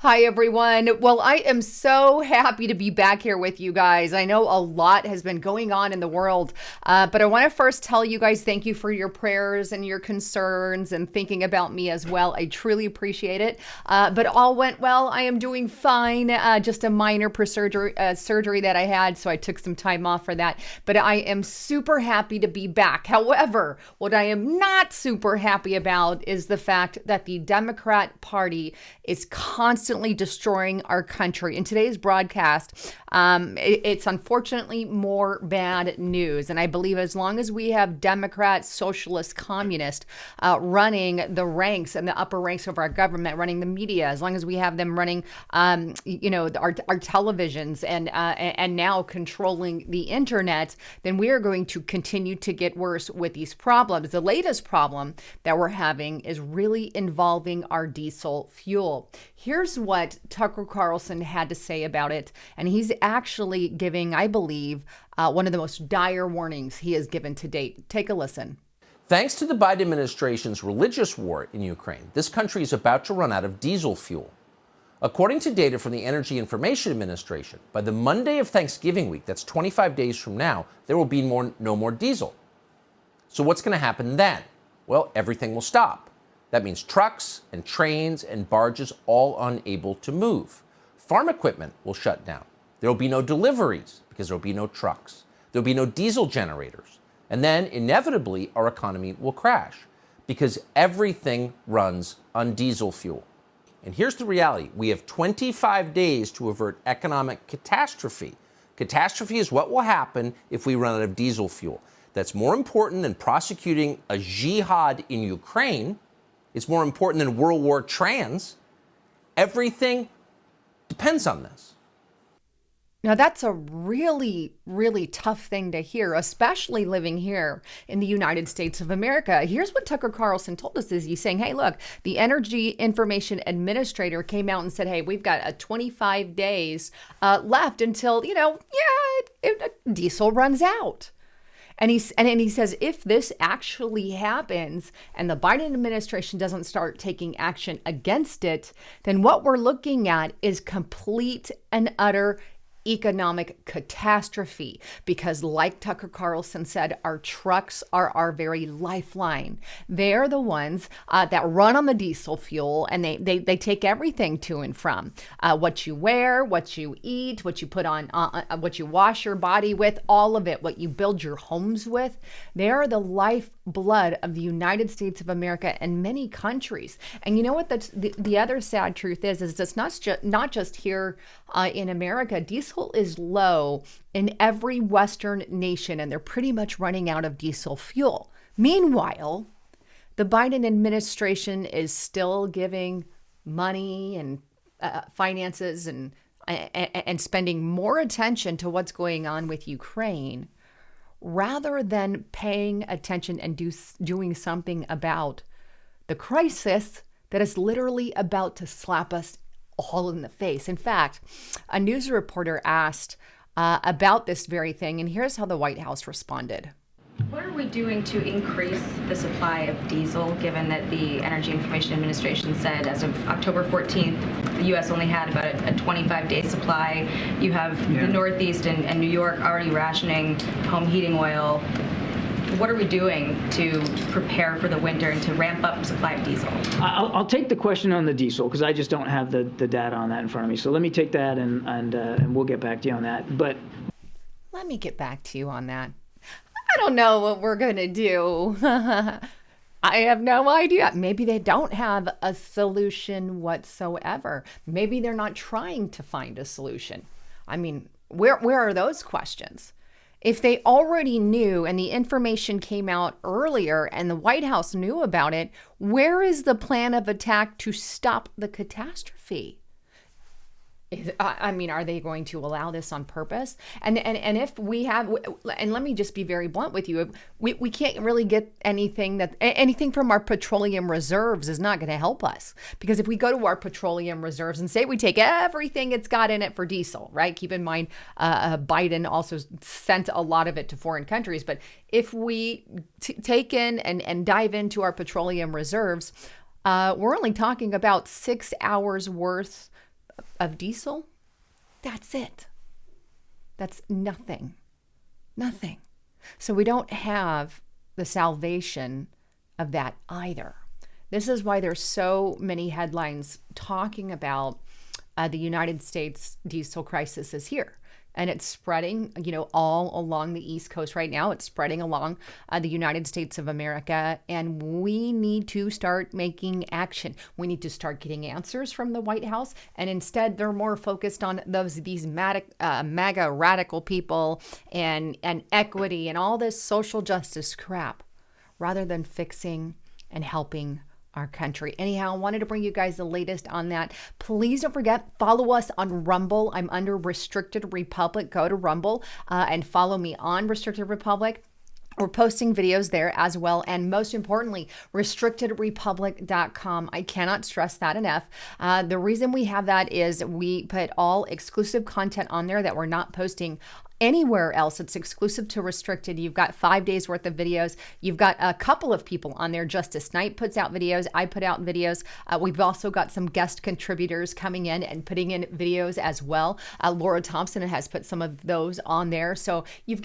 Hi, everyone. Well, I am so happy to be back here with you guys. I know a lot has been going on in the world, but I want to first tell you guys thank you for your prayers and your concerns and thinking about me as well. I truly appreciate it. But all went well. I am doing fine. Just a minor surgery that I had, so I took some time off for that. But I am super happy to be back. However, what I am not super happy about is the fact that the Democrat Party is constantly destroying our country. In today's broadcast, it's unfortunately more bad news. And I believe as long as we have Democrats, socialists, communists running the ranks and the upper ranks of our government, running the media, as long as we have them running, our televisions and now controlling the internet, then we are going to continue to get worse with these problems. The latest problem that we're having is really involving our diesel fuel. Here's what Tucker Carlson had to say about it, and he's actually giving, I believe, one of the most dire warnings he has given to date. Take a listen. Thanks to the Biden administration's religious war in Ukraine, this country is about to run out of diesel fuel. According to data from the Energy Information Administration, by the Monday of Thanksgiving week, that's 25 days from now, there will be no more diesel. So what's going to happen then? Well, everything will stop. That means trucks and trains and barges all unable to move. Farm equipment will shut down. There will be no deliveries because there will be no trucks. There will be no diesel generators. And then inevitably our economy will crash because everything runs on diesel fuel. And here's the reality. We have 25 days to avert economic catastrophe. Catastrophe is what will happen if we run out of diesel fuel. That's more important than prosecuting a jihad in Ukraine. It's more important than World War trans. Everything depends on this. Now, that's a really, really tough thing to hear, especially living here in the United States of America. Here's what Tucker Carlson told us is he's saying, hey, look, the Energy Information Administrator came out and said, hey, we've got a 25 days left until, diesel runs out. And he says, if this actually happens and the Biden administration doesn't start taking action against it, then what we're looking at is complete and utter economic catastrophe, because like Tucker Carlson said, our trucks are our very lifeline. They're the ones that run on the diesel fuel, and they take everything to and from what you wear, what you eat, what you put on, what you wash your body with, all of it, what you build your homes with. They are the lifeblood of the United States of America and many countries. And you know what? That's the other sad truth is it's not just here in America. Diesel is low in every Western nation, and they're pretty much running out of diesel fuel. Meanwhile, the Biden administration is still giving money and finances and spending more attention to what's going on with Ukraine rather than paying attention and doing something about the crisis that is literally about to slap us all in the face. In fact, a news reporter asked about this very thing, and here's how the White House responded. What are we doing to increase the supply of diesel, given that the Energy Information Administration said as of October 14th, the U.S. only had about a 25-day supply? You have the Northeast and New York already rationing home heating oil. What are we doing to prepare for the winter and to ramp up supply of diesel? I'll take the question on the diesel because I just don't have the data on that in front of me. So let me take that and we'll get back to you on that. But let me get back to you on that. I don't know what we're going to do. I have no idea. Maybe they don't have a solution whatsoever. Maybe they're not trying to find a solution. I mean, where are those questions? If they already knew and the information came out earlier and the White House knew about it, where is the plan of attack to stop the catastrophe? Are they going to allow this on purpose? And if we have, and let me just be very blunt with you, we can't really get anything from our petroleum reserves is not going to help us. Because if we go to our petroleum reserves and say we take everything it's got in it for diesel, right? Keep in mind, Biden also sent a lot of it to foreign countries. But if we take in and dive into our petroleum reserves, we're only talking about 6 hours worth of diesel, that's it. That's nothing. Nothing. So we don't have the salvation of that either. This is why there's so many headlines talking about the United States diesel crisis is here. And it's spreading, all along the East Coast right now. It's spreading along the United States of America. And we need to start making action. We need to start getting answers from the White House. And instead, they're more focused on these MAGA radical people and equity and all this social justice crap, rather than fixing and helping our country. Anyhow, I wanted to bring you guys the latest on that. Please don't forget, follow us on Rumble. I'm under Restricted Republic. Go to Rumble and follow me on Restricted Republic. We're posting videos there as well. And most importantly, restrictedrepublic.com. I cannot stress that enough. The reason we have that is we put all exclusive content on there that we're not posting anywhere else. It's exclusive to Restricted. You've got 5 days worth of videos. You've got a couple of people on there. Justice Knight puts out videos. I put out videos. We've also got some guest contributors coming in and putting in videos as well. Laura Thompson has put some of those on there. So you've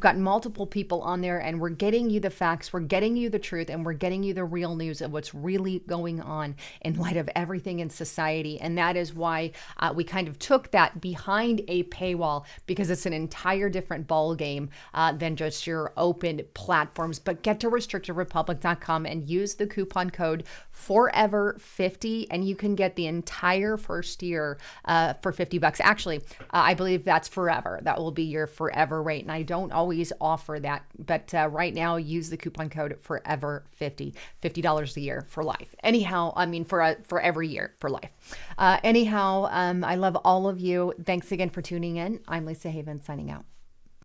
got multiple people on there, and we're getting you the facts. We're getting you the truth, and we're getting you the real news of what's really going on in light of everything in society. And that is why we kind of took that behind a paywall, because it's an entire different ball game than just your open platforms. But get to restrictedrepublic.com and use the coupon code FOREVER50, and you can get the entire first year for $50. Actually, I believe that's forever. That will be your forever rate, and I don't always offer that, but right now use the coupon code FOREVER50, $50 a year for life. Anyhow, I mean for every year for life. I love all of you. Thanks again for tuning in. I'm Lisa Haven, signing out.